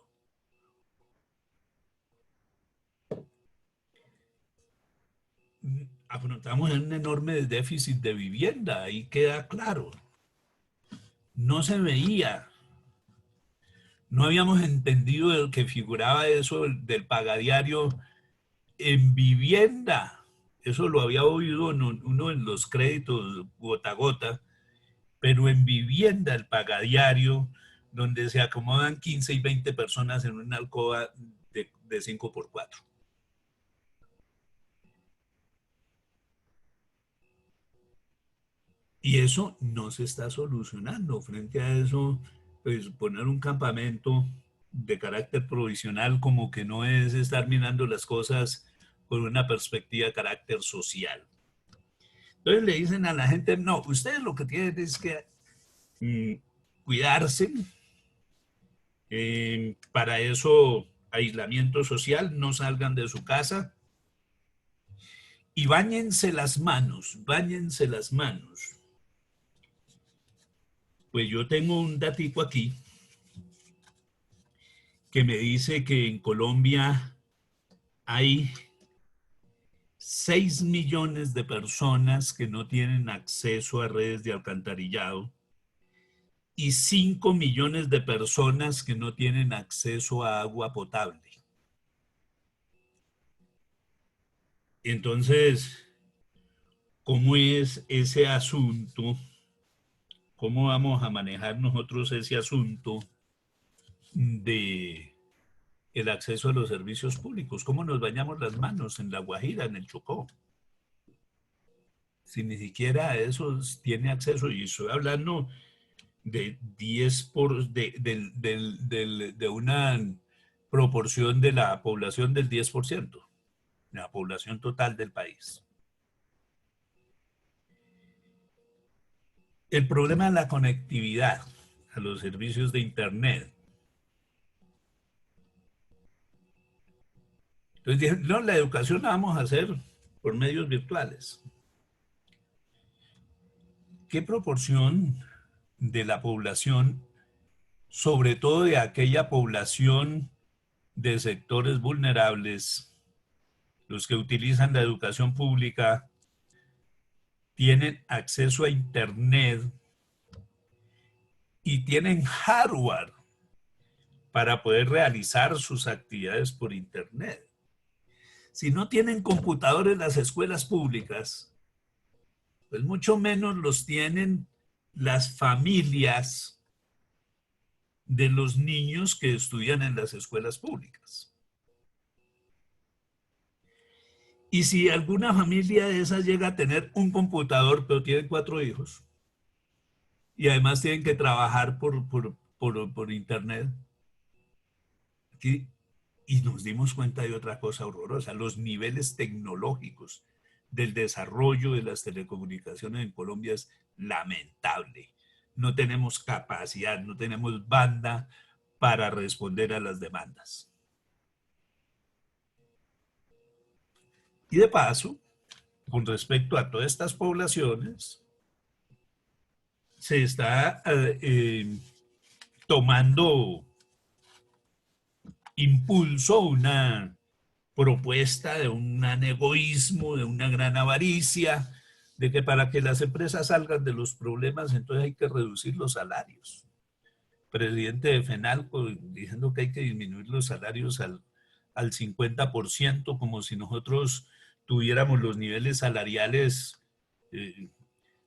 Afrontamos un enorme déficit de vivienda, ahí queda claro. No se veía. No habíamos entendido que figuraba eso del pagadiario en vivienda. Eso lo había oído uno en los créditos gota a gota, pero en vivienda el pagadiario, donde se acomodan 15 y 20 personas en una alcoba de 5x4. Y eso no se está solucionando. Frente a eso, pues poner un campamento de carácter provisional como que no es estar mirando las cosas con una perspectiva de carácter social. Entonces le dicen a la gente, no, ustedes lo que tienen es que cuidarse. Para eso, aislamiento social, no salgan de su casa. Y báñense las manos, báñense las manos. Pues yo tengo un datico aquí que me dice que en Colombia hay 6 millones de personas que no tienen acceso a redes de alcantarillado y 5 millones de personas que no tienen acceso a agua potable. Entonces, ¿cómo es ese asunto? ¿Cómo vamos a manejar nosotros ese asunto de el acceso a los servicios públicos? ¿Cómo nos bañamos las manos en La Guajira, en el Chocó? Si ni siquiera a eso tiene acceso, y estoy hablando de 10 de una proporción de la población del 10%, de la población total del país. El problema de la conectividad a los servicios de Internet. Entonces dije, no, la educación la vamos a hacer por medios virtuales. ¿Qué proporción de la población, sobre todo de aquella población de sectores vulnerables, los que utilizan la educación pública, tienen acceso a Internet y tienen hardware para poder realizar sus actividades por Internet? Si no tienen computadores en las escuelas públicas, pues mucho menos los tienen las familias de los niños que estudian en las escuelas públicas. Y si alguna familia de esas llega a tener un computador, pero tienen 4 hijos, y además tienen que trabajar por Internet, y nos dimos cuenta de otra cosa horrorosa: los niveles tecnológicos del desarrollo de las telecomunicaciones en Colombia es lamentable. No tenemos capacidad, no tenemos banda para responder a las demandas. Y de paso, con respecto a todas estas poblaciones, se está tomando impulso una propuesta de un gran egoísmo, de una gran avaricia, de que para que las empresas salgan de los problemas, entonces hay que reducir los salarios. Presidente de FENALCO diciendo que hay que disminuir los salarios al 50%, como si nosotros tuviéramos los niveles salariales.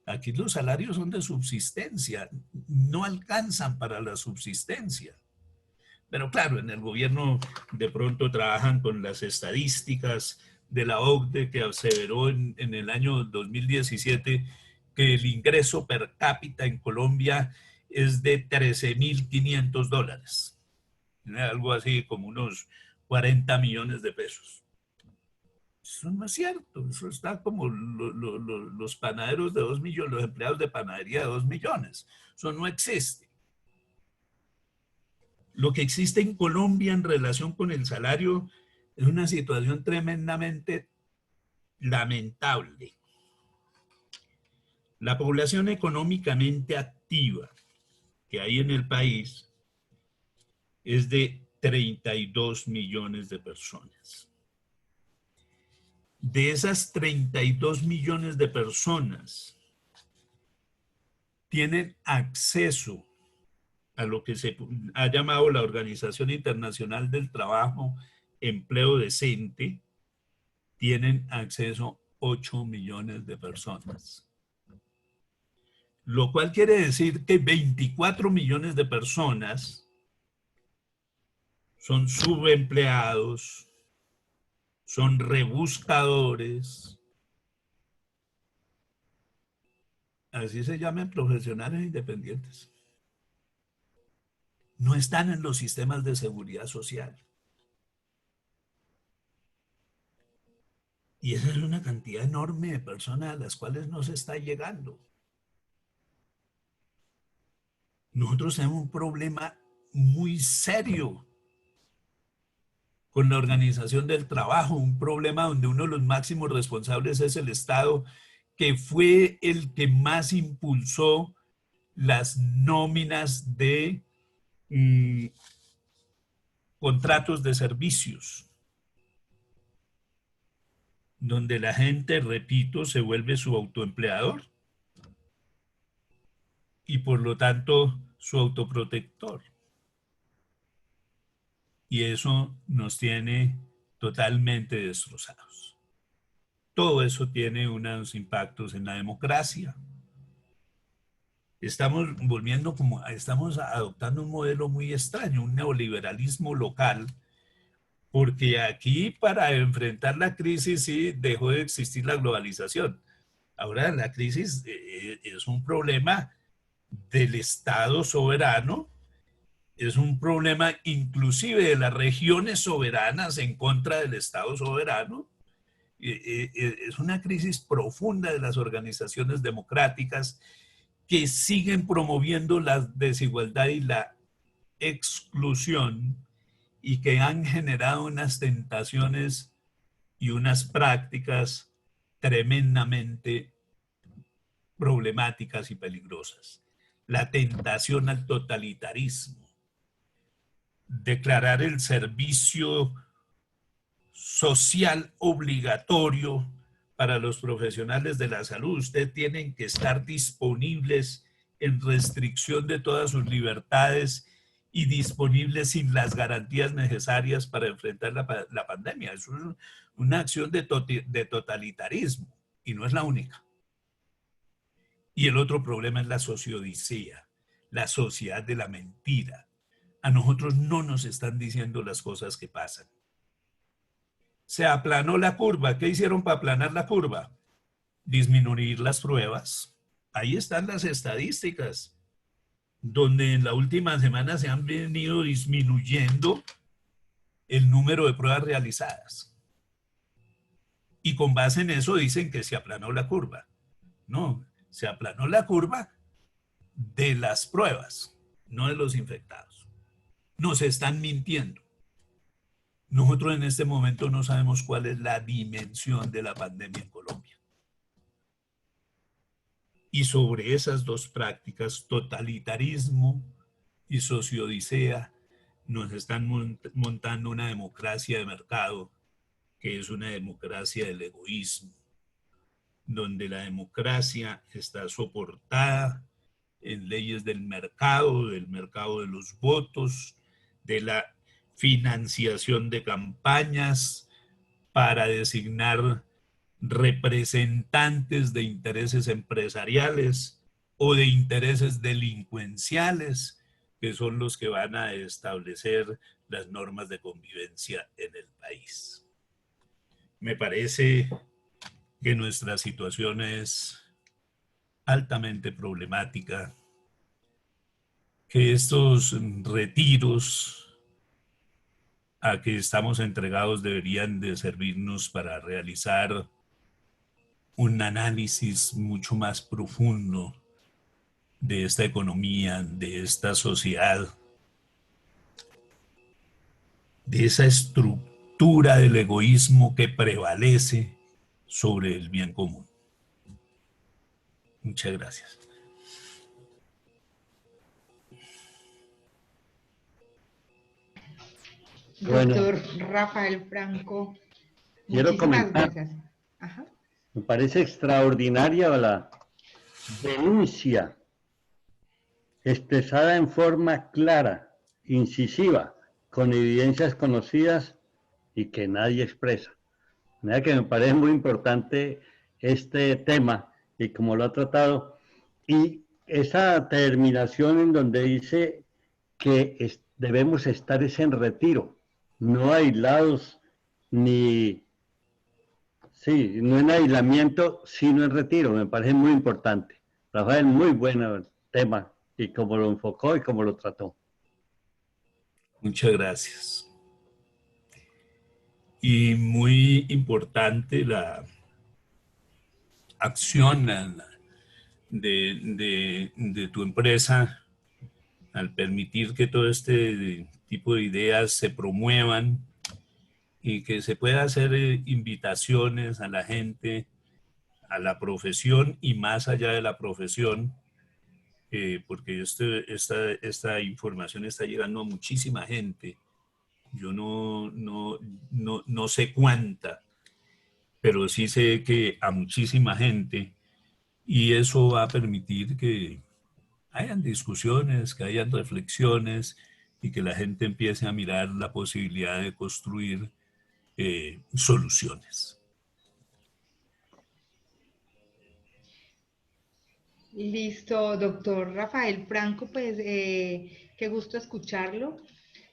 Aquí los salarios son de subsistencia, no alcanzan para la subsistencia. Pero claro, en el gobierno de pronto trabajan con las estadísticas de la OCDE, que aseveró en el año 2017 que el ingreso per cápita en Colombia es de $13.500. Algo así como unos 40 millones de pesos. Eso no es cierto. Eso está como los panaderos de 2 millones, los empleados de panadería de 2 millones. Eso no existe. Lo que existe en Colombia en relación con el salario es una situación tremendamente lamentable. La población económicamente activa que hay en el país es de 32 millones de personas. De esas 32 millones de personas tienen acceso a lo que se ha llamado la Organización Internacional del Trabajo, empleo decente, tienen acceso 8 millones de personas. Lo cual quiere decir que 24 millones de personas son subempleados, son rebuscadores, así se llaman, profesionales independientes. No están en los sistemas de seguridad social. Y esa es una cantidad enorme de personas a las cuales no se está llegando. Nosotros tenemos un problema muy serio con la organización del trabajo, un problema donde uno de los máximos responsables es el Estado, que fue el que más impulsó las nóminas de contratos de servicios, donde la gente, repito, se vuelve su autoempleador y por lo tanto su autoprotector. Y eso nos tiene totalmente destrozados. Todo eso tiene unos impactos en la democracia. Estamos adoptando un modelo muy extraño, un neoliberalismo local, porque aquí para enfrentar la crisis sí dejó de existir la globalización. Ahora la crisis es un problema del Estado soberano, es un problema inclusive de las regiones soberanas en contra del Estado soberano. Es una crisis profunda de las organizaciones democráticas que siguen promoviendo la desigualdad y la exclusión y que han generado unas tentaciones y unas prácticas tremendamente problemáticas y peligrosas. La tentación al totalitarismo, declarar el servicio social obligatorio para los profesionales de la salud. Ustedes tienen que estar disponibles en restricción de todas sus libertades y disponibles sin las garantías necesarias para enfrentar la pandemia. Eso es una acción de totalitarismo y no es la única. Y el otro problema es la sociodicea, la sociedad de la mentira. A nosotros no nos están diciendo las cosas que pasan. Se aplanó la curva. ¿Qué hicieron para aplanar la curva? Disminuir las pruebas. Ahí están las estadísticas, donde en la última semana se han venido disminuyendo el número de pruebas realizadas. Y con base en eso dicen que se aplanó la curva. No, se aplanó la curva de las pruebas, no de los infectados. Nos están mintiendo. Nosotros en este momento no sabemos cuál es la dimensión de la pandemia en Colombia. Y sobre esas dos prácticas, totalitarismo y sociodicea, nos están montando una democracia de mercado, que es una democracia del egoísmo, donde la democracia está soportada en leyes del mercado de los votos, de la financiación de campañas para designar representantes de intereses empresariales o de intereses delincuenciales, que son los que van a establecer las normas de convivencia en el país. Me parece que nuestra situación es altamente problemática, que estos retiros a que estamos entregados deberían de servirnos para realizar un análisis mucho más profundo de esta economía, de esta sociedad, de esa estructura del egoísmo que prevalece sobre el bien común. Muchas gracias. Doctor Rafael Franco, Quiero muchísimas comentar, gracias. Ajá. me parece extraordinaria la denuncia expresada en forma clara, incisiva, con evidencias conocidas y que nadie expresa. De manera que me parece muy importante este tema y como lo ha tratado, y esa terminación en donde dice que debemos estar en retiro, no aislados ni, sí, no en aislamiento, sino en retiro, me parece muy importante. Rafael, muy buen tema y como lo enfocó y como lo trató. Muchas gracias. Y muy importante la acción de tu empresa al permitir que todo este tipo de ideas se promuevan y que se pueda hacer invitaciones a la gente, a la profesión y más allá de la profesión, porque esta información está llegando a muchísima gente. Yo no sé cuánta, pero sí sé que a muchísima gente, y eso va a permitir que hayan discusiones, que hayan reflexiones y que la gente empiece a mirar la posibilidad de construir soluciones. Listo, doctor Rafael Franco, pues qué gusto escucharlo.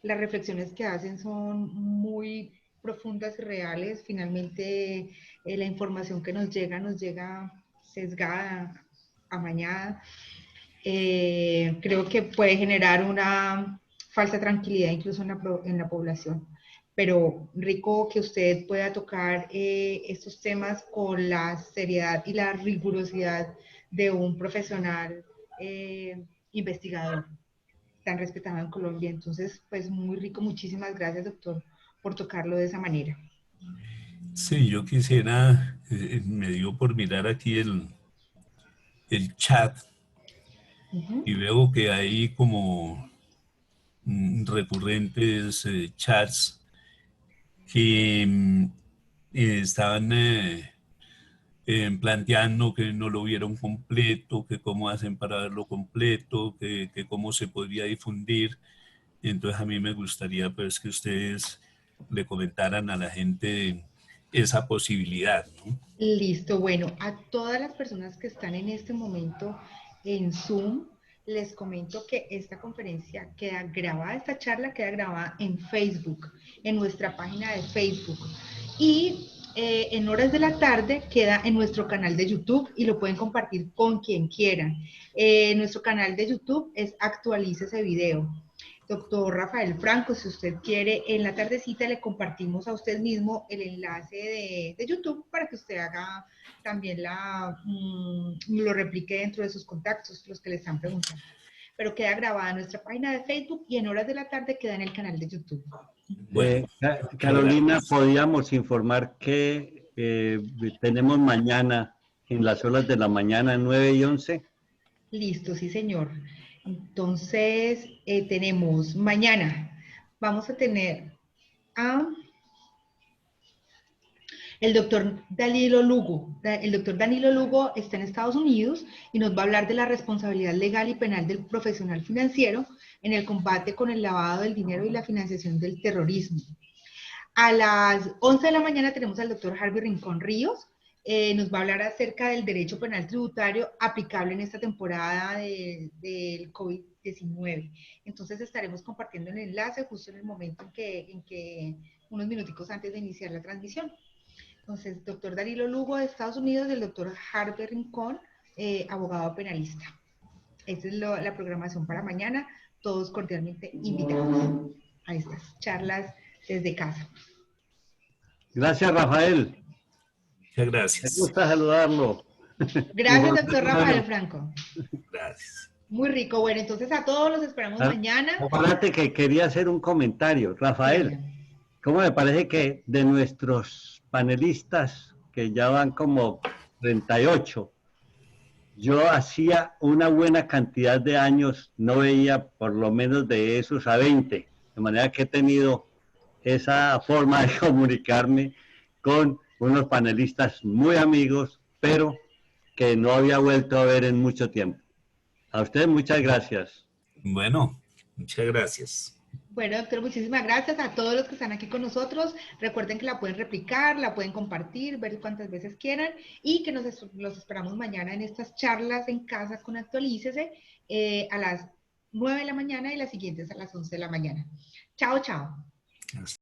Las reflexiones que hacen son muy profundas y reales. Finalmente, la información que nos llega sesgada, amañada. Creo que puede generar una falsa tranquilidad incluso en la población. Pero rico que usted pueda tocar estos temas con la seriedad y la rigurosidad de un profesional investigador tan respetado en Colombia. Entonces, pues muy rico. Muchísimas gracias, doctor, por tocarlo de esa manera. Sí, yo quisiera, me dio por mirar aquí el chat Ujú. y veo que hay como recurrentes chats que estaban planteando que no lo vieron completo, que cómo hacen para verlo completo, que cómo se podría difundir. Y entonces a mí me gustaría pues que ustedes le comentaran a la gente esa posibilidad, ¿no? Listo, bueno, a todas las personas que están en este momento en Zoom, les comento que esta conferencia queda grabada, esta charla queda grabada en Facebook, en nuestra página de Facebook. Y en horas de la tarde queda en nuestro canal de YouTube y lo pueden compartir con quien quieran. Nuestro canal de YouTube es Actualícese Video. Doctor Rafael Franco, si usted quiere, en la tardecita le compartimos a usted mismo el enlace de YouTube para que usted haga también lo replique dentro de sus contactos, los que le están preguntando. Pero queda grabada en nuestra página de Facebook y en horas de la tarde queda en el canal de YouTube. Bueno, muchas Carolina, gracias. podíamos informar que tenemos mañana, en las horas de la mañana, 9 y 11. Listo, sí, señor. Entonces, tenemos mañana, vamos a tener a el doctor Danilo Lugo. El doctor Danilo Lugo está en Estados Unidos y nos va a hablar de la responsabilidad legal y penal del profesional financiero en el combate con el lavado del dinero y la financiación del terrorismo. A las 11 de la mañana tenemos al doctor Harvey Rincón Ríos. Nos va a hablar acerca del derecho penal tributario aplicable en esta temporada del COVID-19. Entonces estaremos compartiendo el enlace justo en el momento en que unos minuticos antes de iniciar la transmisión. Entonces, doctor Danilo Lugo de Estados Unidos y el doctor Harvey Rincón, abogado penalista. Esta es la programación para mañana. Todos cordialmente invitados a estas charlas desde casa. Gracias, Rafael. Muchas Me gracias. gusta saludarlo. Gracias, doctor Rafael Información. Franco. Gracias. Muy rico. Bueno, entonces a todos los esperamos mañana. Acuérdate que quería hacer un comentario. Sí, Rafael, dígame. ¿cómo me parece que de nuestros panelistas, que ya van como 38, yo hacía una buena cantidad de años, no veía por lo menos de esos a 20, de manera que he tenido esa forma de comunicarme con unos panelistas muy amigos, pero que no había vuelto a ver en mucho tiempo. A ustedes muchas gracias. Bueno, muchas gracias. Bueno, doctor, muchísimas gracias a todos los que están aquí con nosotros. Recuerden que la pueden replicar, la pueden compartir, ver cuántas veces quieran y que los esperamos mañana en estas charlas en casa con Actualícese a las 9 de la mañana y las siguientes a las 11 de la mañana. Chao, chao.